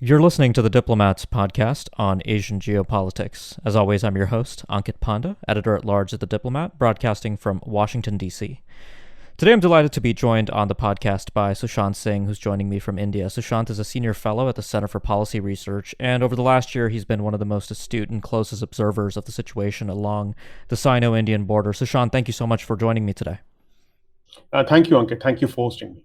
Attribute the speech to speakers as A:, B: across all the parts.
A: You're listening to the Diplomats podcast on Asian geopolitics. As always, I'm your host, Ankit Panda, editor-at-large at The Diplomat, broadcasting from Washington, D.C. Today I'm delighted to be joined on the podcast by Sushant Singh, who's joining me from India. Sushant is a senior fellow at the Center for Policy Research, and over the last year he's been one of the most astute and closest observers of the situation along the Sino-Indian border. Sushant, thank you so much for joining me today.
B: Thank you, Ankit. Thank you for hosting me.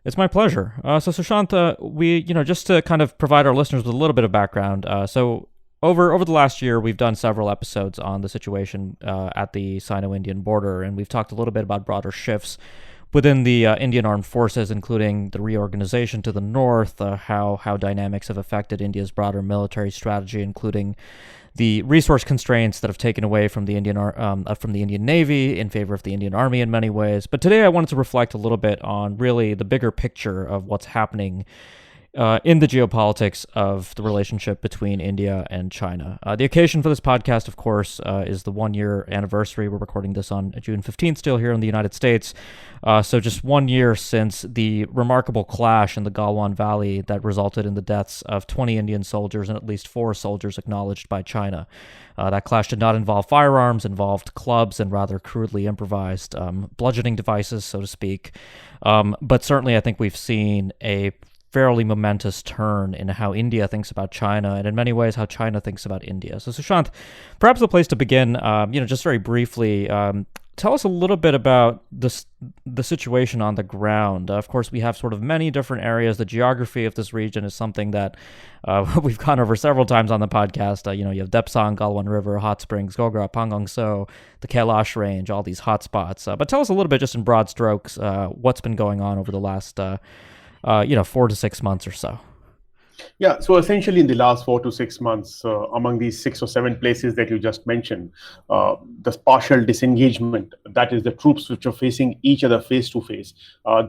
A: It's my pleasure. So Sushant, just to kind of provide our listeners with a little bit of background. So over the last year, we've done several episodes on the situation at the Sino-Indian border, and we've talked a little bit about broader shifts within the Indian armed forces, including the reorganization to the north, how dynamics have affected India's broader military strategy, including the resource constraints that have taken away from the Indian Navy in favor of the Indian Army in many ways. But today I wanted to reflect a little bit on really the bigger picture of what's happening in the geopolitics of the relationship between India and China. The occasion for this podcast, of course, is the one-year anniversary. We're recording this on June 15th, still here in the United States. So just 1 year since the remarkable clash in the Galwan Valley that resulted in the deaths of 20 Indian soldiers and at least 4 soldiers acknowledged by China. That clash did not involve firearms, involved clubs and rather crudely improvised bludgeoning devices, so to speak. But certainly I think we've seen a fairly momentous turn in how India thinks about China, and in many ways how China thinks about India. So Sushant, perhaps the place to begin, just very briefly, tell us a little bit about the situation on the ground. Of course, we have sort of many different areas. The geography of this region is something that we've gone over several times on the podcast. You have Depsang, Galwan River, Hot Springs, Gogra, Pangong So, the Kailash Range, all these hotspots. But tell us a little bit, just in broad strokes, what's been going on over the last 4 to 6 months or so.
B: Yeah, so essentially in the last 4 to 6 months, among these 6 or 7 places that you just mentioned, the partial disengagement, that is the troops which are facing each other face to face,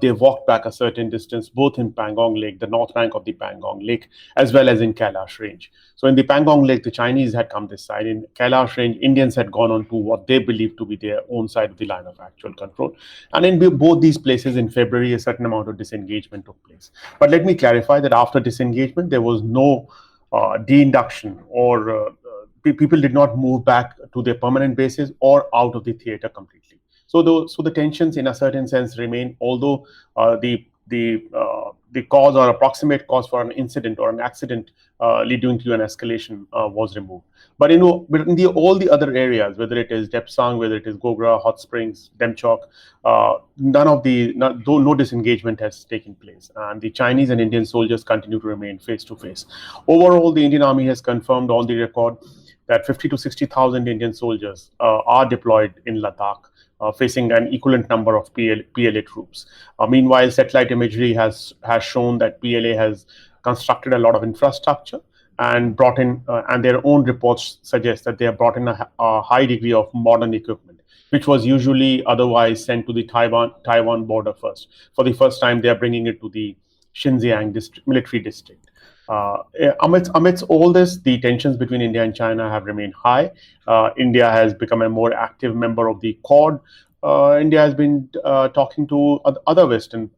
B: they walked back a certain distance, both in Pangong Lake, the north bank of the Pangong Lake, as well as in Kailash Range. So in the Pangong Lake, the Chinese had come this side. In Kailash Range, Indians had gone on to what they believed to be their own side of the line of actual control. And in both these places in February, a certain amount of disengagement took place. But let me clarify that after disengagement, there was no de-induction or people did not move back to their permanent bases or out of the theater completely. So the tensions in a certain sense remain, although the cause or approximate cause for an incident or an accident leading to an escalation was removed. But in all the other areas, whether it is Depsang, whether it is Gogra, Hot Springs, Demchok, no disengagement has taken place, and the Chinese and Indian soldiers continue to remain face to face. Overall, the Indian Army has confirmed on the record that 50 to 60,000 Indian soldiers are deployed in Ladakh, facing an equivalent number of PLA troops. Meanwhile, satellite imagery has shown that PLA has constructed a lot of infrastructure and brought in, and their own reports suggest that they have brought in a high degree of modern equipment, which was usually otherwise sent to the Taiwan border first. For the first time, they are bringing it to the Xinjiang military district. Amidst all this, the tensions between India and China have remained high. India has become a more active member of the Quad. India has been talking to other Western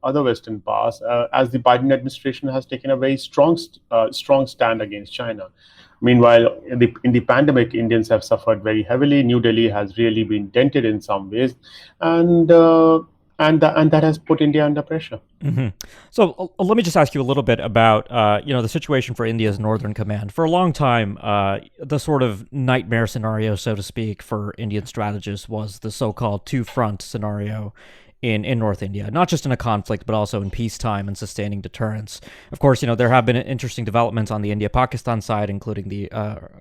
B: powers as the Biden administration has taken a very strong stand against China. Meanwhile, in the pandemic, Indians have suffered very heavily. New Delhi has really been dented in some ways, and that has put India under pressure.
A: Mm-hmm. So let me just ask you a little bit about the situation for India's Northern Command. For a long time, the sort of nightmare scenario, so to speak, for Indian strategists was the so-called two-front scenario in North India, not just in a conflict, but also in peacetime and sustaining deterrence. Of course, there have been interesting developments on the India-Pakistan side, including the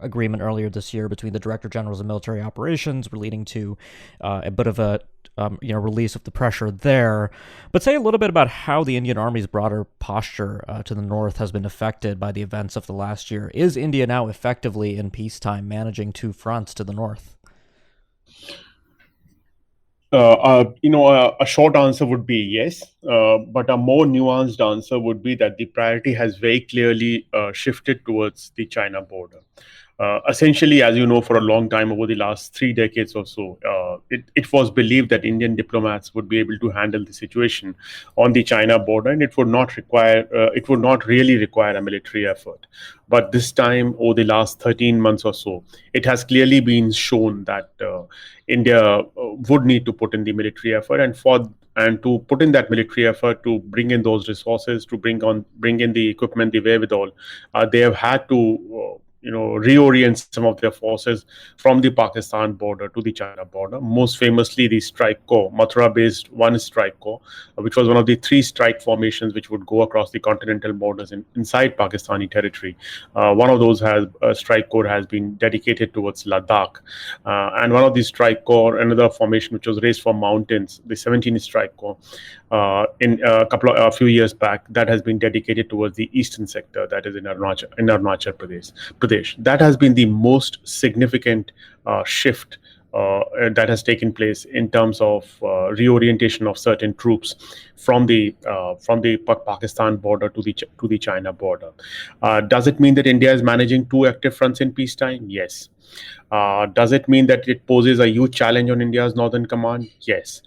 A: agreement earlier this year between the Director Generals of Military Operations, leading to a bit of a release of the pressure there. But say a little bit about how the Indian Army's broader posture to the north has been affected by the events of the last year. Is India now effectively in peacetime managing two fronts to the north?
B: A short answer would be yes, but a more nuanced answer would be that the priority has very clearly shifted towards the China border. Essentially, as you know, for a long time, over the last 3 decades or so, it was believed that Indian diplomats would be able to handle the situation on the China border, and it would not really require a military effort. But this time, over the last 13 months or so, it has clearly been shown that India would need to put in the military effort, and to put in that military effort, to bring in those resources, to bring in the equipment, the wherewithal, they have had to reorient some of their forces from the Pakistan border to the China border. Most famously, the Strike Corps, Mathura-based One Strike Corps, which was one of the three strike formations which would go across the continental borders inside Pakistani territory. One of those Strike Corps has been dedicated towards Ladakh, and one of the Strike Corps, another formation which was raised from mountains, the 17th Strike Corps, in a few years back, that has been dedicated towards the eastern sector, that is in Arunachal Pradesh. That has been the most significant shift that has taken place in terms of reorientation of certain troops from the Pakistan border to the China border. Does it mean that India is managing two active fronts in peacetime? Yes. Does it mean that it poses a huge challenge on India's northern command? Yes.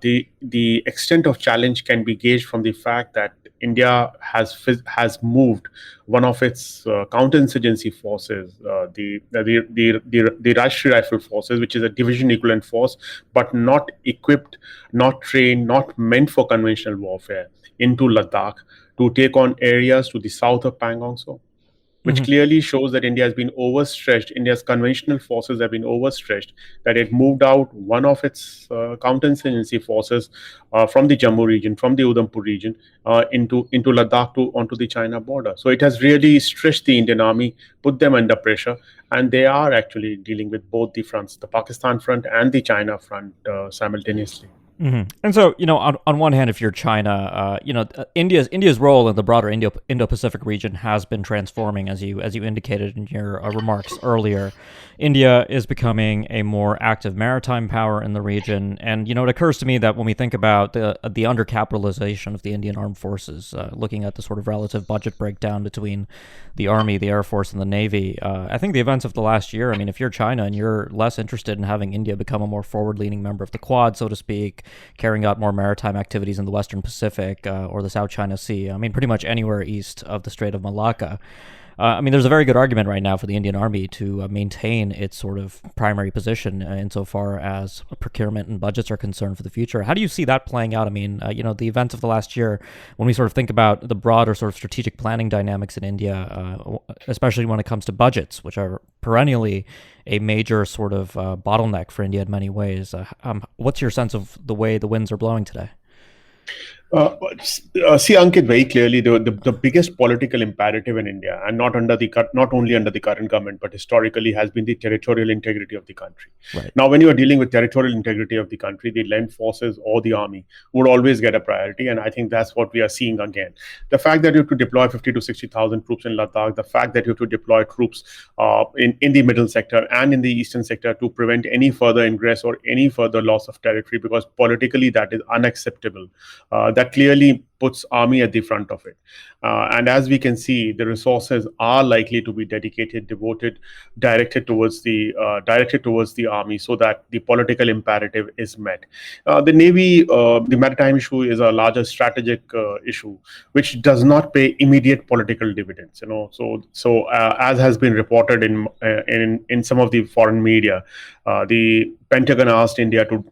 B: The extent of challenge can be gauged from the fact that India has moved one of its counterinsurgency forces, the Rashtriya Rifle Forces, which is a division equivalent force, but not equipped, not trained, not meant for conventional warfare, into Ladakh to take on areas to the south of Pangong. So, which clearly shows that India has been overstretched. India's conventional forces have been overstretched, that it moved out one of its counterinsurgency forces from the Jammu region, from the Udhampur region, into Ladakh onto the China border. So it has really stretched the Indian army, put them under pressure, and they are actually dealing with both the fronts, the Pakistan front and the China front, simultaneously.
A: And so, on one hand, if you're China, India's role in the broader Indo-Pacific region has been transforming, as you indicated in your remarks earlier. India is becoming a more active maritime power in the region, and it occurs to me that when we think about the undercapitalization of the Indian armed forces, looking at the sort of relative budget breakdown between the Army, the Air Force, and the Navy, I think the events of the last year, I mean, if you're China and you're less interested in having India become a more forward-leaning member of the Quad, so to speak, carrying out more maritime activities in the Western Pacific or the South China Sea, I mean, pretty much anywhere east of the Strait of Malacca. There's a very good argument right now for the Indian Army to maintain its sort of primary position insofar as procurement and budgets are concerned for the future. How do you see that playing out? I mean, the events of the last year, when we sort of think about the broader sort of strategic planning dynamics in India, especially when it comes to budgets, which are perennially a major sort of bottleneck for India in many ways. What's your sense of the way the winds are blowing today?
B: See, Ankit, very clearly, the biggest political imperative in India, and not only under the current government, but historically, has been the territorial integrity of the country.
A: Right.
B: Now, when you are dealing with territorial integrity of the country, the land forces or the army would always get a priority, and I think that's what we are seeing again. The fact that you have to deploy 50 to 60,000 troops in Ladakh, the fact that you have to deploy troops in the middle sector and in the eastern sector to prevent any further ingress or any further loss of territory, because politically that is unacceptable. That clearly puts army at the front of it. And as we can see, the resources are likely to be directed towards the army, so that the political imperative is met. The Navy, the maritime issue is a larger strategic issue, which does not pay immediate political dividends. So as has been reported in some of the foreign media, the Pentagon asked India to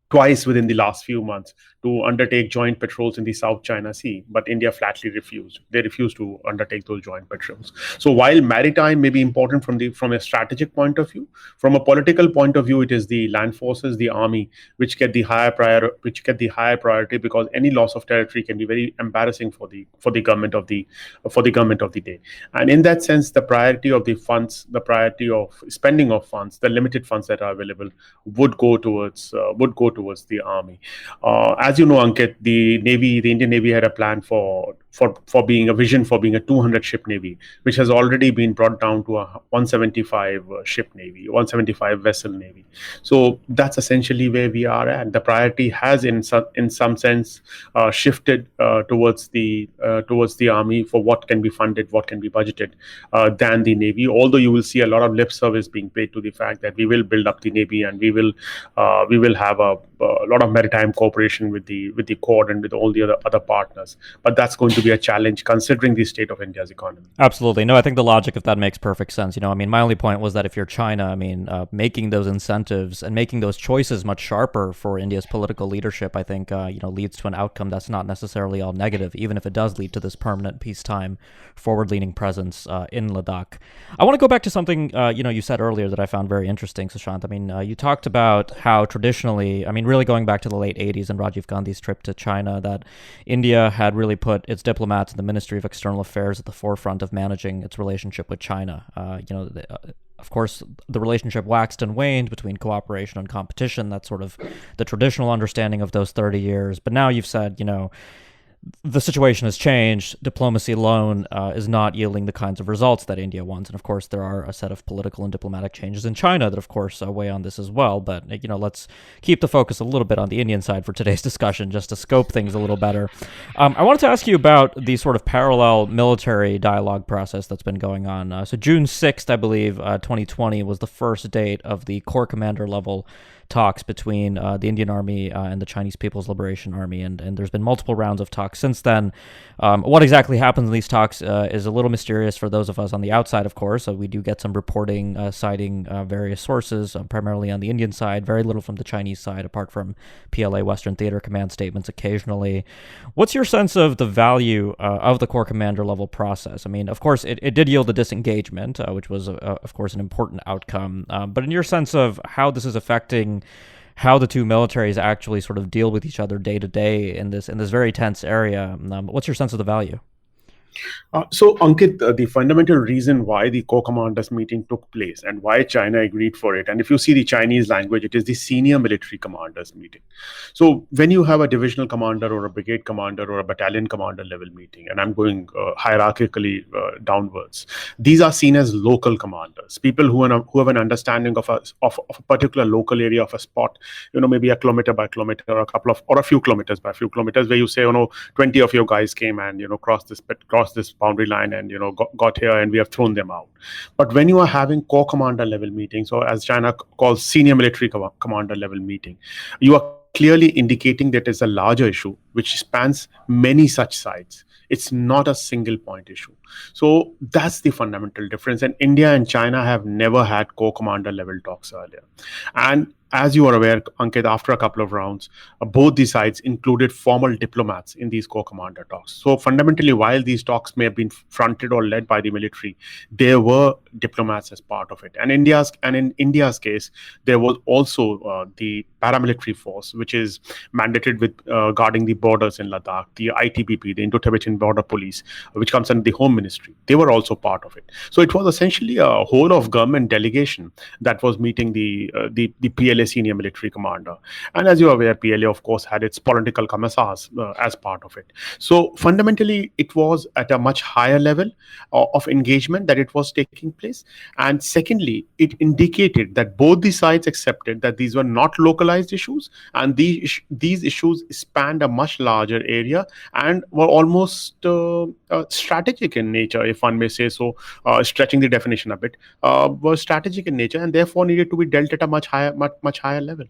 B: twice within the last few months to undertake joint patrols in the South China Sea, but India flatly refused. They refused to undertake those joint patrols. So while maritime may be important from a strategic point of view, from a political point of view, it is the land forces, the army, which get the higher priority, because any loss of territory can be very embarrassing for the government of the day. And in that sense, the priority of the funds, the priority of spending of funds, the limited funds that are available would go towards towards the army. As you know, Ankit, the Indian Navy had a plan for being a vision for being a 200 ship navy, which has already been brought down to a 175 ship navy, 175 vessel navy. So that's essentially where we are at. The priority has, in some sense, shifted towards the army for what can be funded, what can be budgeted, than the navy. Although you will see a lot of lip service being paid to the fact that we will build up the navy and we will have a lot of maritime cooperation with the Quad and with all the other partners. But that's going to be a challenge considering the state of India's economy.
A: Absolutely. No, I think the logic of that makes perfect sense. I mean, my only point was that if you're China, making those incentives and making those choices much sharper for India's political leadership, I think, leads to an outcome that's not necessarily all negative, even if it does lead to this permanent peacetime, forward-leaning presence in Ladakh. I want to go back to something, you said earlier that I found very interesting, Sushant. I mean, you talked about how traditionally, really going back to the late 80s and Rajiv Gandhi's trip to China, that India had really put its diplomats in the Ministry of External Affairs at the forefront of managing its relationship with China. Of course, the relationship waxed and waned between cooperation and competition. That's sort of the traditional understanding of those 30 years. But now you've said, the situation has changed. Diplomacy alone is not yielding the kinds of results that India wants. And of course, there are a set of political and diplomatic changes in China that, of course, weigh on this as well. But, let's keep the focus a little bit on the Indian side for today's discussion, just to scope things a little better. I wanted to ask you about the sort of parallel military dialogue process that's been going on. So June 6th, I believe, 2020 was the first date of the corps commander level talks between the Indian Army and the Chinese People's Liberation Army, and there's been multiple rounds of talks since then. What exactly happens in these talks is a little mysterious for those of us on the outside, of course. We do get some reporting citing various sources, primarily on the Indian side, very little from the Chinese side, apart from PLA Western Theater Command statements occasionally. What's your sense of the value of the corps commander level process? I mean, of course, it did yield a disengagement, which was, of course, an important outcome. But in your sense of how this is affecting how the two militaries actually sort of deal with each other day to day in this very tense area, what's your sense of the value?
B: So, Ankit, the fundamental reason why the corps commanders meeting took place and why China agreed for it, and if you see the Chinese language, it is the senior military commanders meeting. So, when you have a divisional commander or a brigade commander or a battalion commander level meeting, and I'm going hierarchically downwards, these are seen as local commanders, people who have an understanding of a particular local area of a spot, maybe a kilometer by kilometer, or a few kilometers by few kilometers, where you say, 20 of your guys came and crossed this boundary line and got here and we have thrown them out. But when you are having corps commander level meetings, or as China calls senior military commander level meeting, you are clearly indicating that it's a larger issue which spans many such sides. It's not a single point issue. So that's the fundamental difference. And India and China have never had corps commander level talks earlier. And as you are aware, Ankit, after a couple of rounds, both the sides included formal diplomats in these corps commander talks. So fundamentally, while these talks may have been fronted or led by the military, there were diplomats as part of it. And in India's case, there was also the paramilitary force, which is mandated with guarding the borders in Ladakh, the ITBP, the Indo-Tibetan Border Police, which comes under the Home Ministry. They were also part of it. So it was essentially a whole of government delegation that was meeting the PLA senior military commander. And as you are aware, PLA, of course, had its political commissars as part of it. So fundamentally, it was at a much higher level of engagement that it was taking place. And secondly, it indicated that both the sides accepted that these were not localized issues, and these issues spanned a much larger area and were almost strategic in nature, if one may say so, stretching the definition a bit, were strategic in nature and therefore needed to be dealt at a much higher level.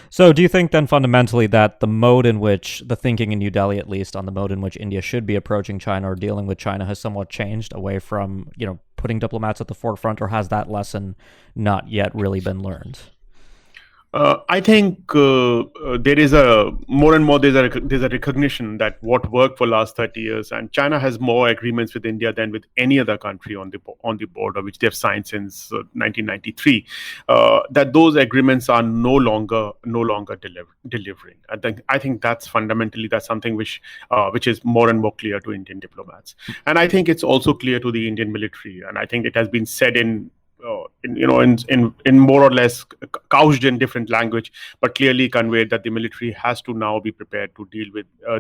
A: So do you think then fundamentally that the mode in which, the thinking in New Delhi at least, on the mode in which India should be approaching China or dealing with China has somewhat changed away from, putting diplomats at the forefront, or has that lesson not yet really been learned?
B: I think there is a more and more there's a recognition that what worked for last 30 years, and China has more agreements with India than with any other country on the border, which they've signed since 1993. That those agreements are no longer delivering. I think that's fundamentally something which is more and more clear to Indian diplomats, and I think it's also clear to the Indian military, and I think it has been said in in more or less couched in different language, but clearly conveyed that the military has to now be prepared to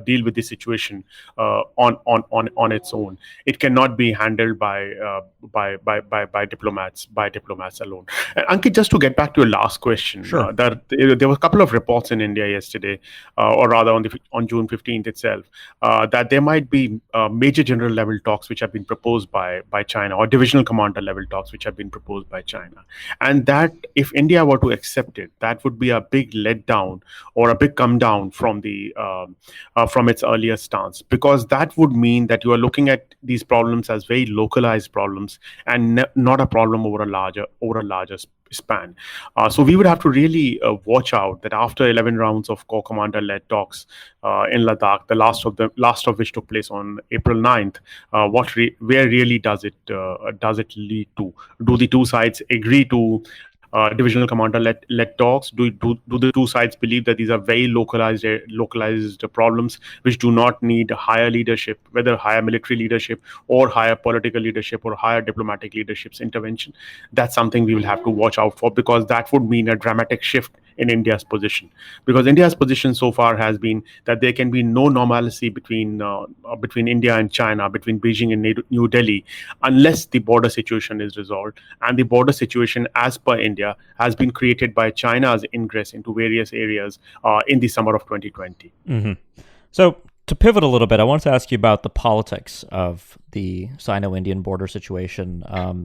B: deal with the situation on its own. It cannot be handled by diplomats alone. And Ankit, just to get back to your last question,
A: Sure.
B: there were a couple of reports in India yesterday, or rather on June 15th itself, that there might be major general level talks which have been proposed by China, or divisional commander level talks which have been proposed by China, and that if India were to accept it, that would be a big letdown or a big come down from its earlier stance, because that would mean that you are looking at these problems as very localized problems and not a problem over a larger span. So we would have to really watch out that after 11 rounds of core commander led talks in Ladakh, the last of which took place on April 9th, where really does it lead to? Do the two sides agree to divisional commander led talks? Do the two sides believe that these are very localized problems which do not need higher leadership, whether higher military leadership or higher political leadership or higher diplomatic leadership's intervention? That's something we will have to watch out for, because that would mean a dramatic shift in India's position. Because India's position so far has been that there can be no normalcy between India and China, between Beijing and New Delhi, unless the border situation is resolved. And the border situation, as per India, has been created by China's ingress into various areas in the summer of 2020.
A: Mm-hmm. So to pivot a little bit, I wanted to ask you about the politics of the Sino-Indian border situation.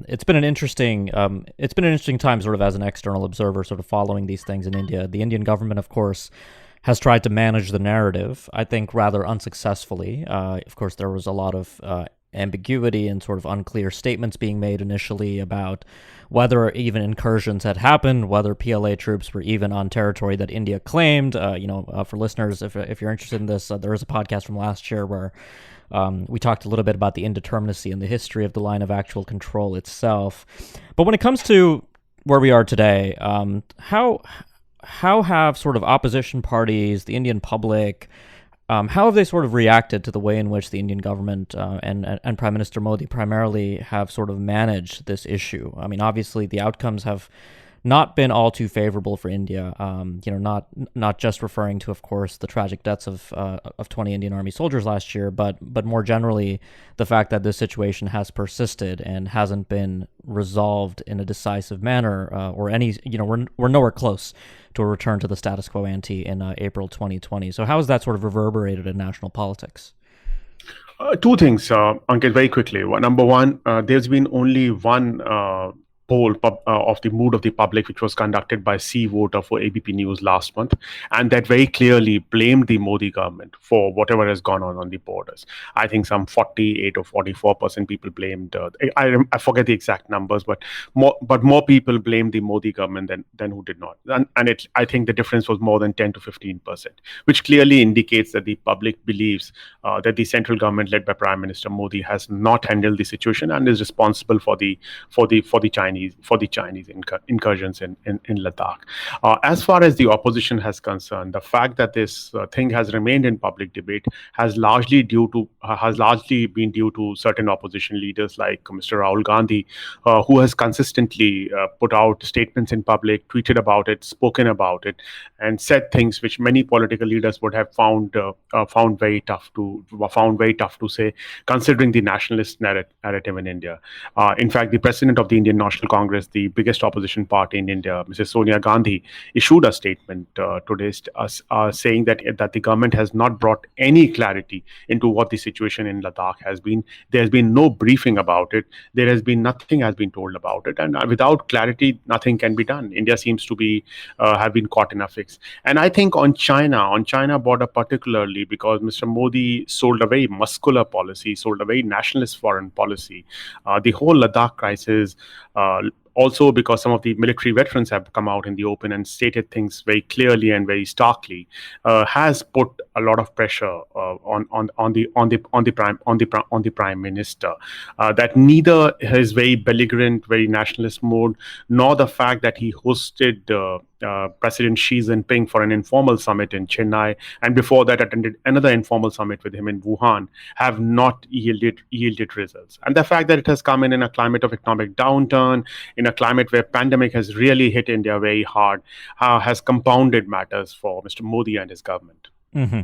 A: It's been an interesting time, sort of as an external observer, sort of following these things in India. The Indian government, of course, has tried to manage the narrative, I think, rather unsuccessfully. Of course, there was a lot of ambiguity and sort of unclear statements being made initially about whether even incursions had happened, whether PLA troops were even on territory that India claimed. For listeners, if you're interested in this, there is a podcast from last year where we talked a little bit about the indeterminacy and the history of the line of actual control itself. But when it comes to where we are today, how have sort of opposition parties, the Indian public, how have they sort of reacted to the way in which the Indian government and Prime Minister Modi primarily have sort of managed this issue? I mean, obviously, the outcomes have not been all too favorable for India. Not just referring to, of course, the tragic deaths of 20 Indian Army soldiers last year, but more generally, the fact that this situation has persisted and hasn't been resolved in a decisive manner, or any, we're nowhere close to a return to the status quo ante in April 2020. So how has that sort of reverberated in national politics?
B: Two things, Ankit, very quickly. Number one, there's been only one poll of the mood of the public, which was conducted by C Voter for ABP News last month, and that very clearly blamed the Modi government for whatever has gone on the borders. I think some 48 or 44% people blamed. I forget the exact numbers, but more people blamed the Modi government than who did not. And I think the difference was more than 10 to 15%, which clearly indicates that the public believes that the central government led by Prime Minister Modi has not handled the situation and is responsible for the Chinese incursions in Ladakh. As far as the opposition has concerned, the fact that this thing has remained in public debate has largely been due to certain opposition leaders like Mr. Rahul Gandhi, who has consistently put out statements in public, tweeted about it, spoken about it, and said things which many political leaders would have found very tough to say, considering the nationalist narrative in India. In fact, the president of the Indian National Congress, the biggest opposition party in India, Mrs. Sonia Gandhi, issued a statement today saying that the government has not brought any clarity into what the situation in Ladakh has been. There has been no briefing about it. Nothing has been told about it, and without clarity, nothing can be done. India seems to have been caught in a fix. And I think on China border particularly, because Mr. Modi sold a very muscular policy, sold a very nationalist foreign policy. The whole Ladakh crisis, also because some of the military veterans have come out in the open and stated things very clearly and very starkly, has put a lot of pressure on the prime minister. That neither his very belligerent, very nationalist mode, nor the fact that he hosted President Xi Jinping for an informal summit in Chennai, and before that attended another informal summit with him in Wuhan, have not yielded results. And the fact that it has come in a climate of economic downturn, in a climate where pandemic has really hit India very hard, has compounded matters for Mr. Modi and his government.
A: Mm-hmm.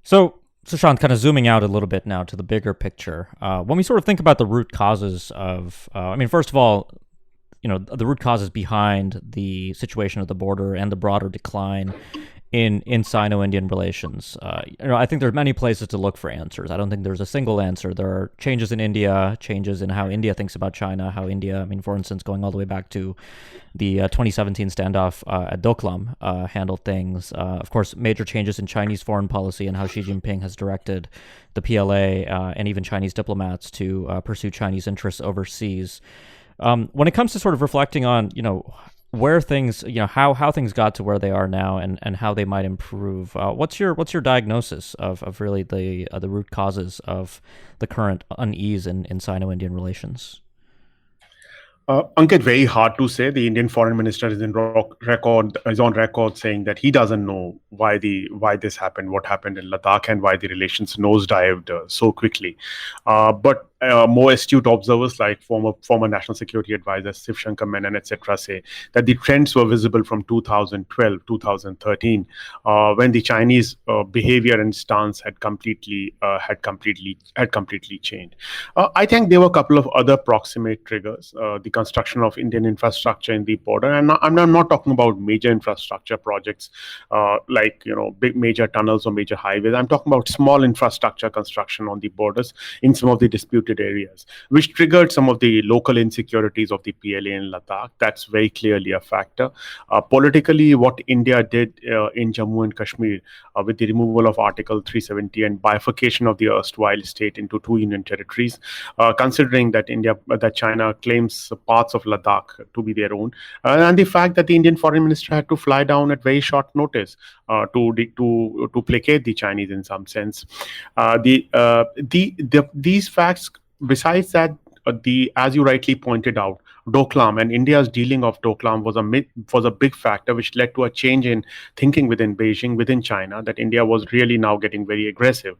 A: So, Sushant, kind of zooming out a little bit now to the bigger picture, when we sort of think about the root causes of, first of all, the root causes behind the situation at the border and the broader decline in Sino-Indian relations. I think there are many places to look for answers. I don't think there's a single answer. There are changes in India, changes in how India thinks about China, how India, for instance, going all the way back to the 2017 standoff at Doklam handled things. Of course, major changes in Chinese foreign policy and how Xi Jinping has directed the PLA and even Chinese diplomats to pursue Chinese interests overseas. When it comes to sort of reflecting on, where things, how things got to where they are now and how they might improve, what's your diagnosis of really the root causes of the current unease in Sino-Indian relations?
B: Ankit, very hard to say. The Indian foreign minister is on record saying that he doesn't know why this happened, what happened in Ladakh, and why the relations nosedived so quickly. But more astute observers like former National Security Advisor Shiv Shankar Menon, etc., say that the trends were visible from 2012, 2013, when the Chinese behavior and stance had completely changed. I think there were a couple of other proximate triggers. The construction of Indian infrastructure in the border, and I'm not talking about major infrastructure projects like big major tunnels or major highways. I'm talking about small infrastructure construction on the borders in some of the disputed areas, which triggered some of the local insecurities of the PLA in Ladakh. That's very clearly a factor. Politically, what India did in Jammu and Kashmir with the removal of Article 370 and bifurcation of the erstwhile state into two union territories, considering that China claims parts of Ladakh to be their own, and the fact that the Indian foreign minister had to fly down at very short notice to placate the Chinese in some sense. These facts, besides that, as you rightly pointed out, Doklam and India's dealing of Doklam was a big factor, which led to a change in thinking within Beijing, within China, that India was really now getting very aggressive.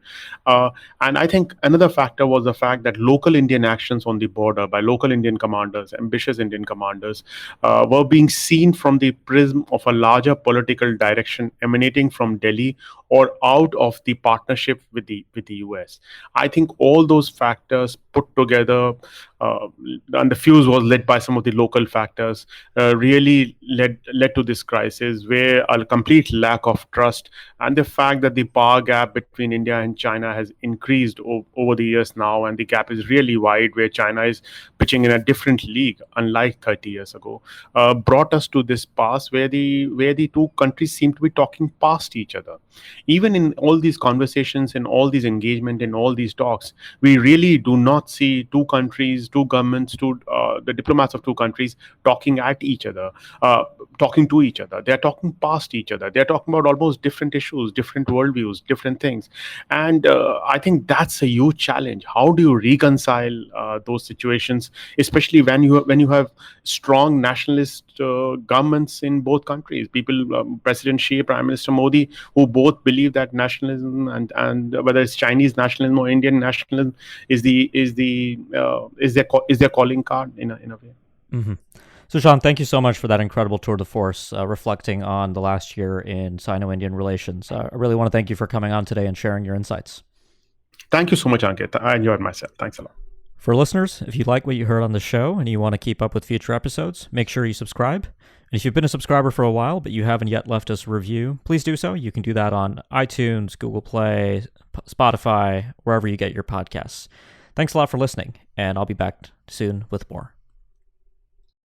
B: And I think another factor was the fact that local Indian actions on the border by local Indian commanders, ambitious Indian commanders, were being seen from the prism of a larger political direction emanating from Delhi or out of the partnership with the US. I think all those factors put together, and the fuse was lit by some of the local factors, really led to this crisis, where a complete lack of trust and the fact that the power gap between India and China has increased over the years now, and the gap is really wide, where China is pitching in a different league, unlike 30 years ago, brought us to this pass where the two countries seem to be talking past each other. Even in all these conversations, in all these engagement, in all these talks, we really do not see two countries, two governments, the diplomats of two countries talking at each other, talking to each other. They're talking past each other. They're talking about almost different issues, different worldviews, different things. And I think that's a huge challenge. How do you reconcile those situations, especially when you have strong nationalist governments in both countries? President Xi, Prime Minister Modi, who both believe that nationalism and whether it's Chinese nationalism or Indian nationalism is their calling card in a way.
A: Mm-hmm. So, Sean, thank you so much for that incredible tour de force, reflecting on the last year in Sino-Indian relations. I really want to thank you for coming on today and sharing your insights.
B: Thank you so much, Ankit. I enjoyed myself. Thanks a lot.
A: For listeners, if you like what you heard on the show and you want to keep up with future episodes, make sure you subscribe. And if you've been a subscriber for a while, but you haven't yet left us a review, please do so. You can do that on iTunes, Google Play, Spotify, wherever you get your podcasts. Thanks a lot for listening, and I'll be back soon with more.